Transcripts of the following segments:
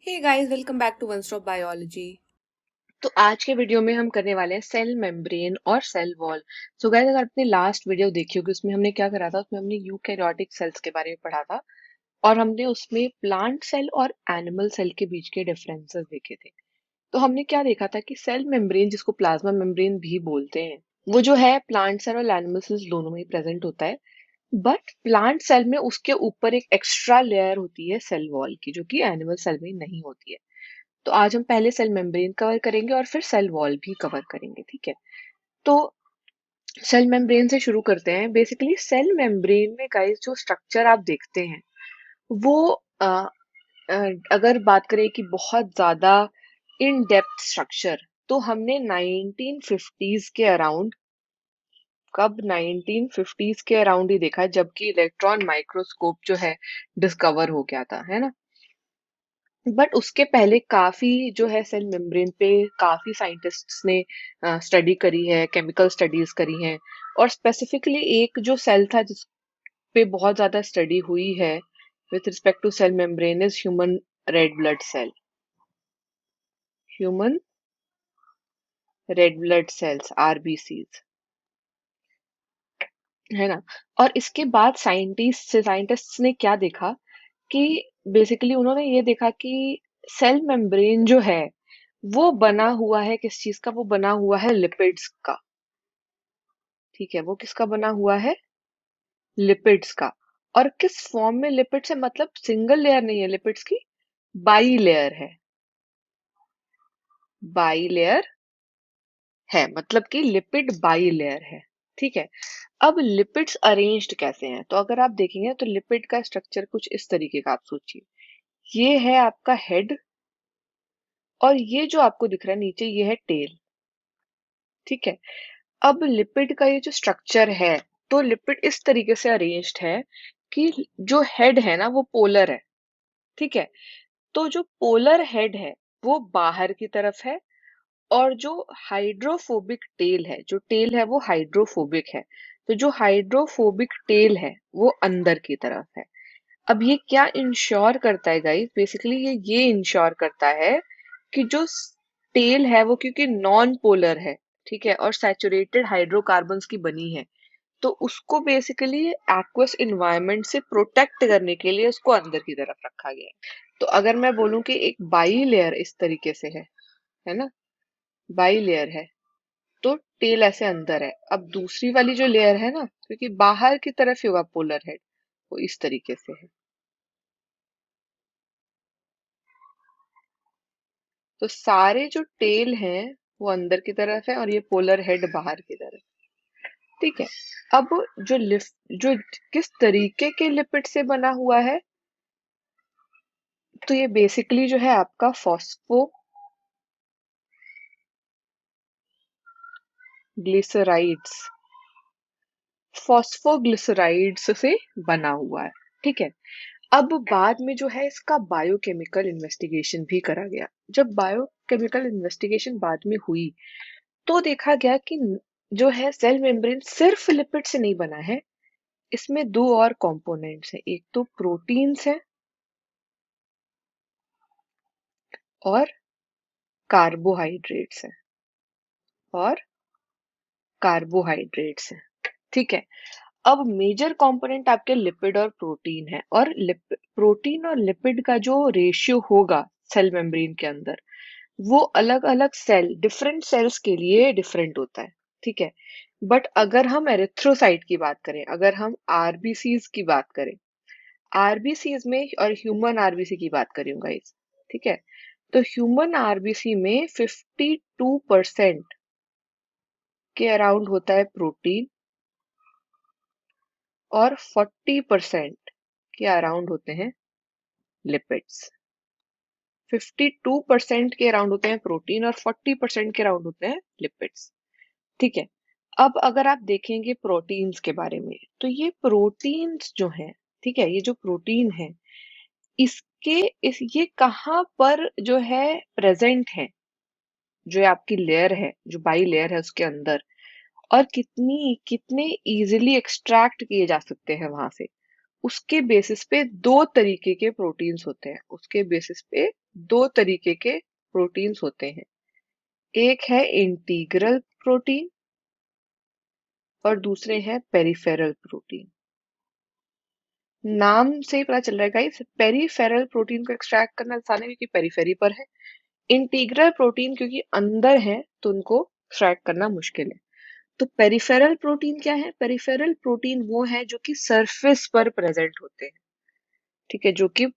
Hey guys, welcome back to one stop biology. तो आज के वीडियो में हम करने वाले हैं सेल मेम्ब्रेन और सेल वॉल। सो गाइस, अगर आपने लास्ट वीडियो देखी होगी उसमें हमने क्या करा था, उसमें हमने यूकैरियोटिक सेल्स के बारे में पढ़ा था और हमने उसमें प्लांट सेल और एनिमल सेल के बीच के डिफरेंसेस देखे थे। तो हमने क्या देखा था कि सेल मेम्ब्रेन, जिसको प्लाज्मा मेम्ब्रेन भी बोलते हैं, वो जो है प्लांट सेल और एनिमल सेल्स दोनों में ही प्रेजेंट होता है। बट प्लांट सेल में उसके ऊपर एक एक्स्ट्रा लेयर होती है सेल वॉल की, जो कि एनिमल सेल में नहीं होती है। तो आज हम पहले सेल मेम्ब्रेन कवर करेंगे और फिर सेल वॉल भी कवर करेंगे, ठीक है। तो सेल मेम्ब्रेन से शुरू करते हैं। बेसिकली सेल मेम्ब्रेन में गाइस जो स्ट्रक्चर आप देखते हैं वो अ, अ, अगर बात करें कि बहुत ज्यादा इन डेप्थ स्ट्रक्चर, तो हमने 1950s के अराउंड, कब 1950s के अराउंड ही देखा है, जबकि इलेक्ट्रॉन माइक्रोस्कोप जो है डिस्कवर हो गया था, है ना। बट उसके पहले काफी जो है सेल मेम्ब्रेन पे काफी साइंटिस्ट्स ने स्टडी करी है, केमिकल स्टडीज करी हैं। और स्पेसिफिकली एक जो सेल था जिस पे बहुत ज्यादा स्टडी हुई है with respect to cell membrane is human red blood cell. Human red blood cells, RBCs, है ना। और इसके बाद साइंटिस्ट्स ने क्या देखा कि बेसिकली उन्होंने ये देखा कि सेल मेम्ब्रेन जो है वो बना हुआ है किस चीज का, वो बना हुआ है लिपिड्स का। ठीक है, वो किसका बना हुआ है? लिपिड्स का। और किस फॉर्म में लिपिड्स है, मतलब सिंगल लेयर नहीं है लिपिड्स की, बाई लेयर है। बाई लेयर है, मतलब कि लिपिड बाई लेयर है। ठीक है। अब लिपिड्स अरेंज्ड कैसे हैं, तो अगर आप देखेंगे तो लिपिड का स्ट्रक्चर कुछ इस तरीके का, आप सोचिए। ये है आपका हेड, और ये जो आपको दिख रहा है नीचे, ये है टेल। ठीक है। अब लिपिड का ये जो स्ट्रक्चर है, तो लिपिड इस तरीके से अरेंज्ड है कि जो हेड है ना वो पोलर है। ठीक है। तो जो पोलर हेड है वो बाहर की तरफ है, और जो हाइड्रोफोबिक टेल है, जो टेल है वो हाइड्रोफोबिक है। तो जो हाइड्रोफोबिक टेल है वो अंदर की तरफ है। अब ये क्या इंश्योर करता है गाइस, बेसिकली ये इंश्योर करता है कि जो टेल है वो, क्योंकि नॉन पोलर है, ठीक है, और सैचुरेटेड हाइड्रोकार्बन्स की बनी है, तो उसको बेसिकली एक्वस इन्वायरमेंट से प्रोटेक्ट करने के लिए उसको अंदर की तरफ रखा गया है। तो अगर मैं बोलूं कि एक बाई लेयर इस तरीके से है ना, बाई लेयर है, तो टेल ऐसे अंदर है। अब दूसरी वाली जो लेयर है ना, क्योंकि बाहर की तरफ ही होगा पोलर हेड, वो इस तरीके से है। तो सारे जो टेल हैं वो अंदर की तरफ है और ये पोलर हेड बाहर की तरफ। ठीक है। अब जो जो किस तरीके के लिपिड से बना हुआ है, तो ये बेसिकली जो है आपका फॉस्फोग्लिसराइड्स, फॉस्फोग्लिसराइड्स से बना हुआ है। ठीक है। अब बाद में जो है इसका बायोकेमिकल इन्वेस्टिगेशन भी करा गया। जब बायोकेमिकल इन्वेस्टिगेशन बाद में हुई तो देखा गया कि जो है सेल मेम्ब्रेन सिर्फ लिपिड से नहीं बना है, इसमें दो और कंपोनेंट्स हैं, एक तो प्रोटीन्स है और कार्बोहाइड्रेट्स है, और कार्बोहाइड्रेट्स है। ठीक है। अब मेजर कंपोनेंट आपके लिपिड और प्रोटीन है, और प्रोटीन और लिपिड का जो रेशियो होगा सेल मेम्ब्रेन के अंदर, वो अलग अलग सेल, डिफरेंट सेल्स के लिए डिफरेंट होता है। ठीक है। बट अगर हम एरिथ्रोसाइट की बात करें, अगर हम आरबीसीज की बात करें, आरबीसीज में, और ह्यूमन आरबीसी की बात करूँ गाइस, ठीक है, तो ह्यूमन आरबीसी में 52% के अराउंड होता है प्रोटीन, और 40% के अराउंड होते हैं लिपिड्स। 52% के अराउंड होते हैं प्रोटीन और 40% के अराउंड होते हैं लिपिड्स। ठीक है। अब अगर आप देखेंगे प्रोटीन्स के बारे में, तो ये प्रोटीन्स जो हैं, ठीक है, ये जो प्रोटीन है, इसके ये कहाँ पर जो है प्रेजेंट है, जो आपकी लेयर है, जो बाई लेयर है उसके अंदर, और कितने इजीली एक्सट्रैक्ट किए जा सकते हैं वहां से, उसके बेसिस पे दो तरीके के प्रोटीन्स होते हैं, उसके बेसिस पे दो तरीके के प्रोटीन्स होते हैं, एक है इंटीग्रल प्रोटीन और दूसरे हैं पेरिफेरल प्रोटीन। नाम से ही पता चल रहा है गाइस, पेरिफेरल प्रोटीन को एक्सट्रैक्ट करना आसान है क्योंकि पेरिफेरी पर है। इंटीग्रल प्रोटीन क्योंकि अंदर है तो उनको एक्सट्रैक्ट करना मुश्किल है। तो पेरिफेरल प्रोटीन क्या है? पेरिफेरल प्रोटीन वो है जो कि सरफेस पर प्रेजेंट होते हैं, ठीक है, जो कि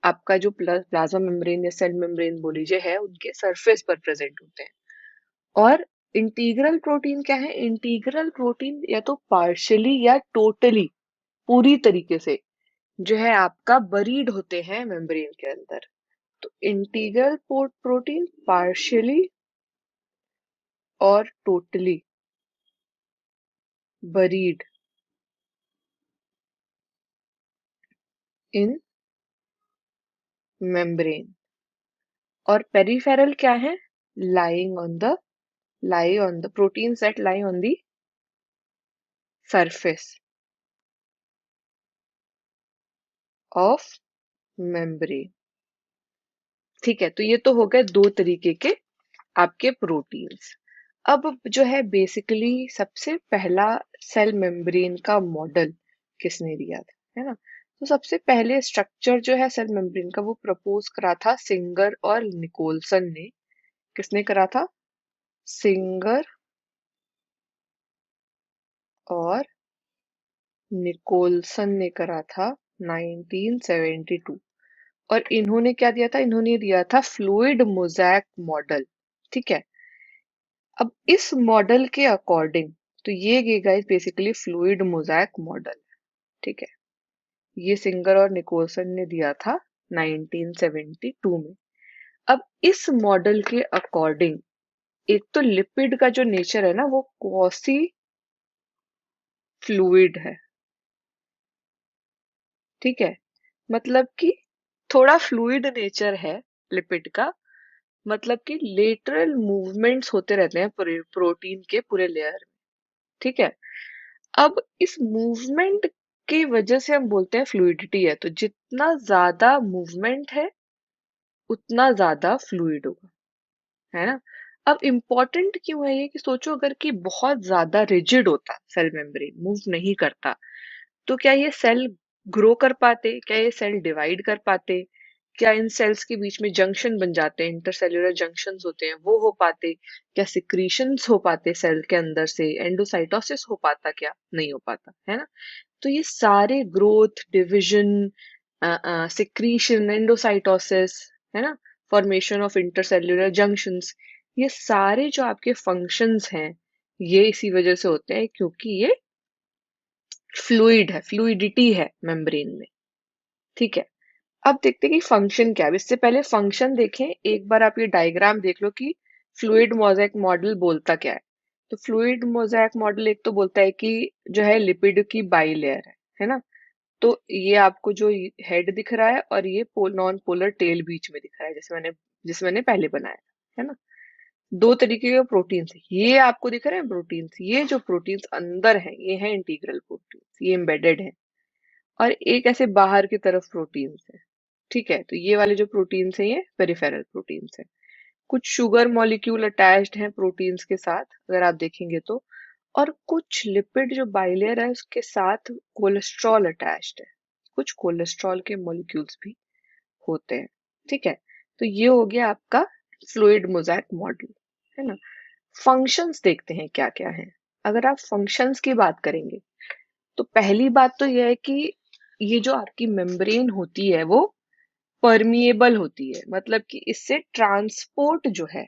आपका जो प्लाज्मा मेम्ब्रेन या सेल मेम्ब्रेन बोल लीजिए है, उनके सरफेस पर प्रेजेंट होते हैं। और इंटीग्रल प्रोटीन क्या है? इंटीग्रल प्रोटीन या तो पार्शियली या टोटली, पूरी तरीके से जो है आपका बरीड होते हैं मेम्ब्रेन के अंदर। तो इंटीग्रल प्रोटीन पार्शियली और टोटली बरीड इन मेम्ब्रेन। और पेरिफेरल क्या है? lying on the lie on the proteins that lie on the surface of membrane। ठीक है, तो ये तो हो गए दो तरीके के आपके प्रोटीन्स। अब जो है बेसिकली सबसे पहला सेल मेम्ब्रेन का मॉडल किसने दिया था, है ना? तो सबसे पहले स्ट्रक्चर जो है सेल मेम्ब्रेन का वो प्रपोज करा था सिंगर और निकोलसन ने। किसने करा था? सिंगर और निकोलसन ने करा था 1972। और इन्होंने क्या दिया था? इन्होंने दिया था फ्लूइड मोज़ैक मॉडल। ठीक है, अब इस मॉडल के अकॉर्डिंग, तो ये guys basically fluid mosaic model, ठीक है, ये सिंगर और निकोलसन ने दिया था 1972 में। अब इस मॉडल के अकॉर्डिंग एक तो लिपिड का जो नेचर है ना वो क्वासी फ्लूइड है, ठीक है, मतलब कि थोड़ा फ्लूइड नेचर है लिपिड का, मतलब कि लेटरल मूवमेंट्स होते रहते हैं प्रोटीन के पूरे लेयर में, ठीक है। अब इस मूवमेंट की वजह से हम बोलते हैं फ्लूइडिटी है, तो जितना ज्यादा मूवमेंट है उतना ज्यादा फ्लूइड होगा, है ना? अब इम्पोर्टेंट क्यों है ये कि सोचो अगर कि बहुत ज्यादा रिजिड होता सेल मेम्ब्रेन, मूव नहीं करता, तो क्या ये सेल ग्रो कर पाते? क्या ये सेल डिवाइड कर पाते? क्या इन सेल्स के बीच में जंक्शन बन जाते हैं, इंटरसेल्युलर जंक्शंस होते हैं, वो हो पाते? क्या सिक्रीशंस हो पाते सेल के अंदर से? एंडोसाइटोसिस हो पाता? क्या नहीं हो पाता, है ना? तो ये सारे ग्रोथ, डिविजन, सिक्रीशन, एंडोसाइटोसिस, है ना, फॉर्मेशन ऑफ इंटरसेल्युलर जंक्शंस, ये सारे जो आपके फंक्शंस हैं ये इसी वजह से होते हैं क्योंकि ये फ्लूइड है, फ्लूइडिटी है मेम्ब्रेन में, ठीक है। अब देखते हैं कि फंक्शन क्या है। इससे पहले फंक्शन देखें, एक बार आप ये डायग्राम देख लो कि फ्लूइड मोज़ेक मॉडल बोलता क्या है। तो फ्लूइड मोज़ेक मॉडल एक तो बोलता है कि जो है लिपिड की बाई लेयर है ना? तो ये आपको जो हेड दिख रहा है और ये नॉन पोलर टेल बीच में दिख रहा है, जैसे मैंने पहले बनाया है ना। दो तरीके के प्रोटीन्स, ये आपको दिख रहे हैं प्रोटीन्स, ये जो प्रोटीन्स अंदर हैं ये है इंटीग्रल प्रोटीन्स, ये एम्बेडेड है। और एक ऐसे बाहर की तरफ प्रोटीन्स है, ठीक है, तो ये वाले जो प्रोटीन्स हैं ये पेरिफेरल प्रोटीन्स हैं। कुछ शुगर मॉलिक्यूल अटैच्ड हैं प्रोटीन्स के साथ अगर आप देखेंगे तो, और कुछ लिपिड जो बाइलेयर है उसके साथ कोलेस्ट्रॉल अटैच्ड है, कुछ कोलेस्ट्रॉल के मॉलिक्यूल्स भी होते हैं, ठीक है। तो ये हो गया आपका फ्लूइड मोज़ेक मॉडल, है ना। फंक्शंस देखते हैं क्या क्या है। अगर आप फंक्शंस की बात करेंगे तो पहली बात तो यह है कि ये जो आपकी मेम्ब्रेन होती है वो परमिएबल होती है, मतलब कि इससे ट्रांसपोर्ट जो है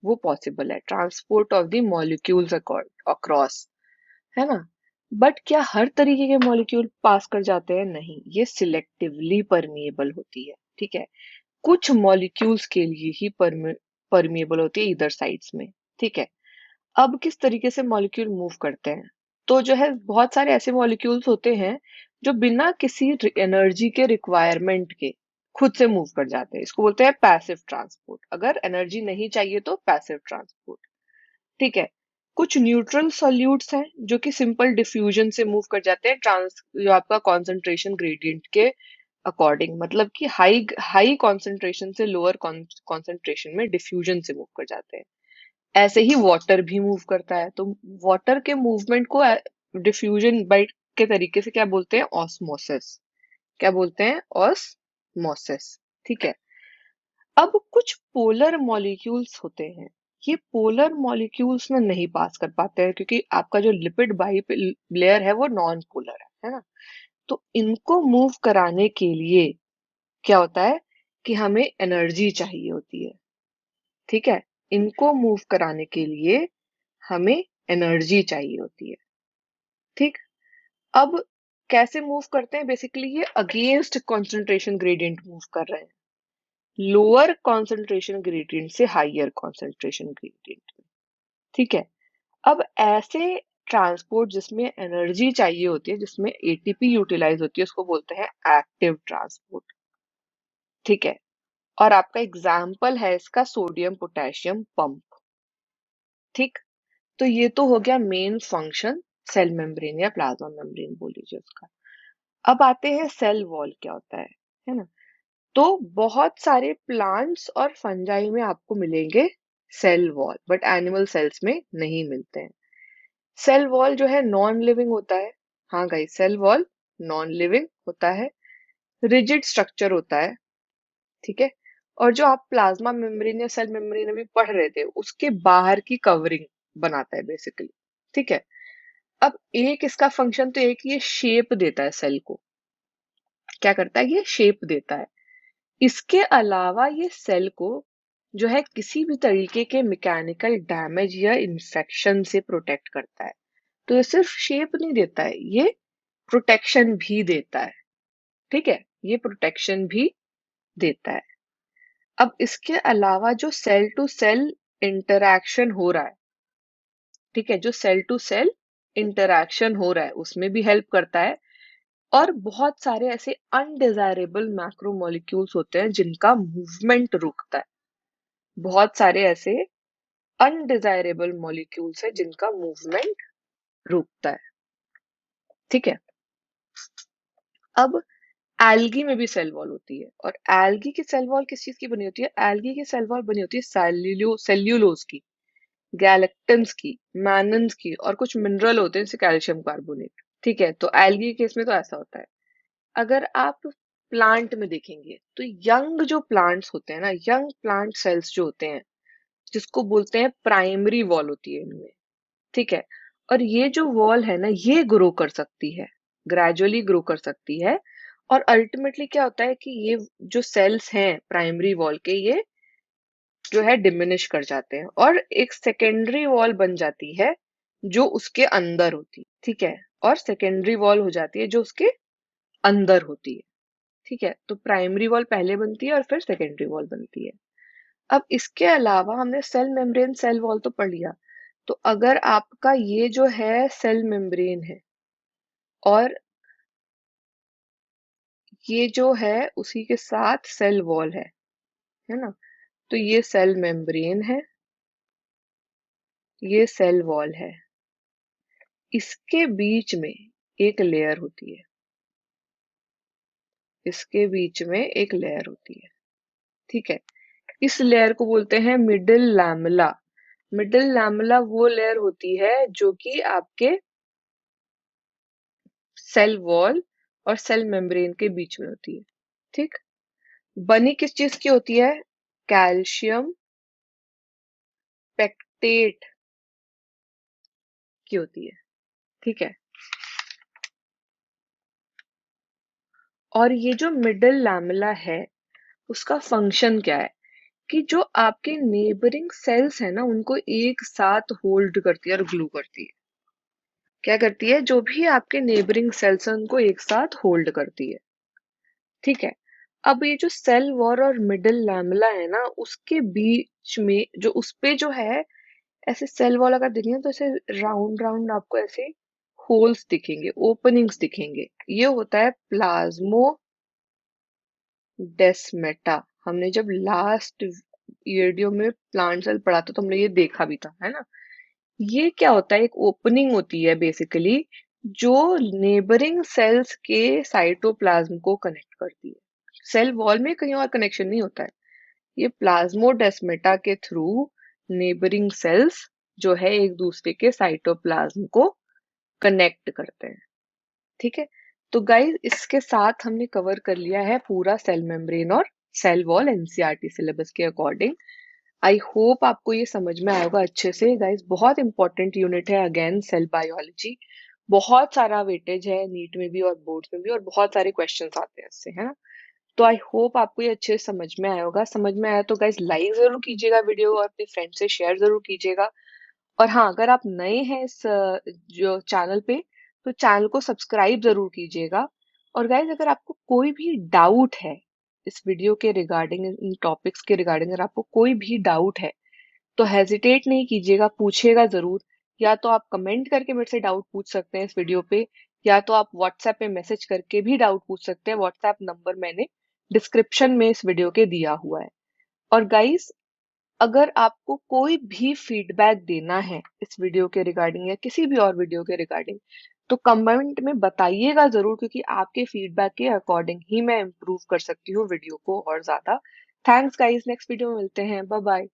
वो पॉसिबल है, transport of the molecules across, है ना। बट क्या हर तरीके के मॉलिक्यूल पास कर जाते हैं? नहीं, ये सिलेक्टिवली परमिएबल होती है, ठीक है। कुछ मॉलिक्यूल्स के लिए ही परमिएबल होती है इधर साइड्स में, ठीक है। अब किस तरीके से मॉलिक्यूल मूव करते हैं? तो जो है बहुत सारे ऐसे मॉलिक्यूल्स होते हैं जो बिना किसी एनर्जी के रिक्वायरमेंट के खुद से मूव कर जाते हैं, इसको बोलते हैं पैसिव ट्रांसपोर्ट। अगर एनर्जी नहीं चाहिए तो पैसिव ट्रांसपोर्ट, ठीक है। कुछ न्यूट्रल सॉल्यूट्स हैं जो कि सिंपल डिफ्यूजन से मूव कर जाते हैं, ट्रांस जो आपका कॉन्सेंट्रेशन ग्रेडियंट के अकॉर्डिंग, मतलब कि हाई हाई कॉन्सेंट्रेशन से लोअर कॉन्सेंट्रेशन में डिफ्यूजन से मूव कर जाते हैं। ऐसे ही वाटर भी मूव करता है, तो वाटर के मूवमेंट को डिफ्यूजन बाई के तरीके से क्या बोलते हैं, ऑस्मोसिस। क्या बोलते हैं, ऑस्मोसिस। ठीक है। अब कुछ पोलर मॉलिक्यूल्स होते हैं, ये पोलर मॉलिक्यूल्स में नहीं पास कर पाते हैं क्योंकि आपका जो लिपिड बाई लेयर है वो नॉन पोलर है ना। तो इनको मूव कराने के लिए क्या होता है कि हमें एनर्जी चाहिए होती है। ठीक है। इनको मूव कराने के लिए हमें एनर्जी चाहिए होती है। ठीक। अब कैसे मूव करते हैं, बेसिकली ये अगेंस्ट कॉन्सेंट्रेशन ग्रेडियंट मूव कर रहे हैं, लोअर कॉन्सेंट्रेशन ग्रेडियंट से हाइयर कॉन्सेंट्रेशन ग्रेडियंट में। ठीक है। अब ऐसे ट्रांसपोर्ट जिसमें एनर्जी चाहिए होती है, जिसमें एटीपी यूटिलाइज होती है, उसको बोलते हैं एक्टिव ट्रांसपोर्ट। ठीक है। और आपका एग्जाम्पल है इसका सोडियम पोटेशियम पंप। ठीक। तो ये तो हो गया मेन फंक्शन सेल मेम्ब्रेन या प्लाज्मा मेम्ब्रेन बोल लीजिए उसका। अब आते हैं सेल वॉल क्या होता है ना। तो बहुत सारे प्लांट्स और फंजाई में आपको मिलेंगे cell wall, but animal cells में नहीं मिलते हैं। सेल वॉल जो है नॉन लिविंग होता है। हाँ guys, cell wall non living होता है, रिजिड स्ट्रक्चर होता है। ठीक है। और जो आप प्लाज्मा मेम्ब्रेन या सेल मेम्ब्रेन अभी पढ़ रहे थे, उसके बाहर की कवरिंग बनाता है बेसिकली। ठीक है। अब एक इसका फंक्शन तो एक, ये शेप देता है सेल को। क्या करता है, ये शेप देता है। इसके अलावा ये सेल को जो है किसी भी तरीके के मैकेनिकल डैमेज या इंफेक्शन से प्रोटेक्ट करता है। तो ये सिर्फ शेप नहीं देता है, ये प्रोटेक्शन भी देता है। ठीक है। ये प्रोटेक्शन भी देता है। अब इसके अलावा जो सेल टू सेल इंटरैक्शन हो रहा है, ठीक है, जो सेल टू सेल इंटरैक्शन हो रहा है उसमें भी हेल्प करता है। और बहुत सारे ऐसे अनडिजायरेबल मैक्रोमोलिक्यूल्स होते हैं जिनका मूवमेंट रुकता है। बहुत सारे ऐसे अनडिजायरेबल मॉलिक्यूल्स हैं जिनका मूवमेंट रुकता है। ठीक है। अब एल्गी में भी सेल वॉल होती है, और एल्गी की सेल वॉल किस चीज की बनी होती है, एल्गी की सेल वॉल बनी होती है सेल्यूलोज की, गैलेक्टन्स की, मैनन्स की, और कुछ मिनरल होते हैं जैसे कैल्शियम कार्बोनेट। ठीक है। तो एल्गी के केस में तो ऐसा होता है। अगर आप प्लांट में देखेंगे तो यंग जो प्लांट्स होते हैं ना, यंग प्लांट सेल्स जो होते हैं, जिसको बोलते हैं प्राइमरी वॉल होती है इनमें। ठीक है। और ये जो वॉल है ना, ये ग्रो कर सकती है, ग्रेजुअली ग्रो कर सकती है। और अल्टीमेटली क्या होता है कि ये जो सेल्स हैं प्राइमरी वॉल के, ये जो है डिमिनिश कर जाते हैं और एक सेकेंडरी वॉल बन जाती है जो उसके अंदर होती है। ठीक है। और सेकेंडरी वॉल हो जाती है जो उसके अंदर होती है। ठीक है। तो प्राइमरी वॉल पहले बनती है और फिर सेकेंडरी वॉल बनती है। अब इसके अलावा हमने सेल मेम्ब्रेन सेल वॉल तो पढ़ लिया। तो अगर आपका ये जो है सेल मेम्ब्रेन है और ये जो है उसी के साथ सेल वॉल है ना, तो ये सेल मेम्ब्रेन है, ये सेल वॉल है। इसके बीच में एक लेयर होती है, इसके बीच में एक लेयर होती है। ठीक है। इस लेयर को बोलते हैं मिडिल लैमेला। मिडिल लैमेला वो लेयर होती है जो कि आपके सेल वॉल और सेल मेम्ब्रेन के बीच में होती है। ठीक। बनी किस चीज की होती है, कैल्शियम पेक्टेट की होती है। ठीक है। और ये जो मिडिल लैमेला है, उसका फंक्शन क्या है कि जो आपके नेबरिंग सेल्स है ना, उनको एक साथ होल्ड करती है और ग्लू करती है। क्या करती है, जो भी आपके नेबरिंग सेल्स हैं उनको एक साथ होल्ड करती है। ठीक है। अब ये जो सेल वॉल और मिडिल लैमेला है ना, उसके बीच में जो उस पे जो है, ऐसे सेल वॉल अगर देखेंगे तो ऐसे राउंड राउंड आपको ऐसे होल्स दिखेंगे, ओपनिंग्स दिखेंगे। ये होता है प्लाज्मो डेस्मेटा। हमने जब लास्ट वीडियो में प्लांट सेल पढ़ा था तो हमने ये देखा भी था, है ना। ये क्या होता है, एक ओपनिंग होती है बेसिकली, जो नेबरिंग सेल्स के साइटोप्लाज्म को कनेक्ट करती है। सेल वॉल में कहीं और कनेक्शन नहीं होता है, ये प्लाज्मोडेस्मेटा के थ्रू नेबरिंग सेल्स जो है एक दूसरे के साइटोप्लाज्म को कनेक्ट करते हैं। ठीक है, तो गाइस इसके साथ हमने कवर कर लिया है पूरा सेल मेम्ब्रेन और सेल वॉल एनसीईआरटी सिलेबस के अकॉर्डिंग। आई होप आपको ये समझ में आएगा अच्छे से। गाइस बहुत इंपॉर्टेंट यूनिट है अगेन सेल बायोलॉजी, बहुत सारा वेटेज है नीट में भी और बोर्ड्स में भी, और बहुत सारे क्वेश्चंस आते हैं इससे, है ना। तो आई होप आपको ये अच्छे से समझ में आया होगा। समझ में आया तो गाइस लाइक जरूर कीजिएगा वीडियो और अपने फ्रेंड से शेयर जरूर कीजिएगा। और हाँ, अगर आप नए हैं इस जो चैनल पे, तो चैनल को सब्सक्राइब जरूर कीजिएगा। और गाइज अगर आपको कोई भी डाउट है इस वीडियो के रिगार्डिंग, इन टॉपिक्स के रिगार्डिंग अगर आपको कोई भी डाउट है तो हेजिटेट नहीं कीजिएगा, पूछिएगा जरूर। या तो आप कमेंट करके मेरे से डाउट पूछ सकते हैं इस वीडियो पे, या तो आप व्हाट्सएप पे मैसेज करके भी डाउट पूछ सकते हैं। व्हाट्सएप नंबर मैंने डिस्क्रिप्शन में इस वीडियो के दिया हुआ है। और गाइज अगर आपको कोई भी फीडबैक देना है इस वीडियो के रिगार्डिंग या किसी भी और वीडियो के रिगार्डिंग, तो कमेंट में बताइएगा जरूर, क्योंकि आपके फीडबैक के अकॉर्डिंग ही मैं इम्प्रूव कर सकती हूँ वीडियो को और ज्यादा। थैंक्स गाइस, नेक्स्ट वीडियो में मिलते हैं, बाय बाय।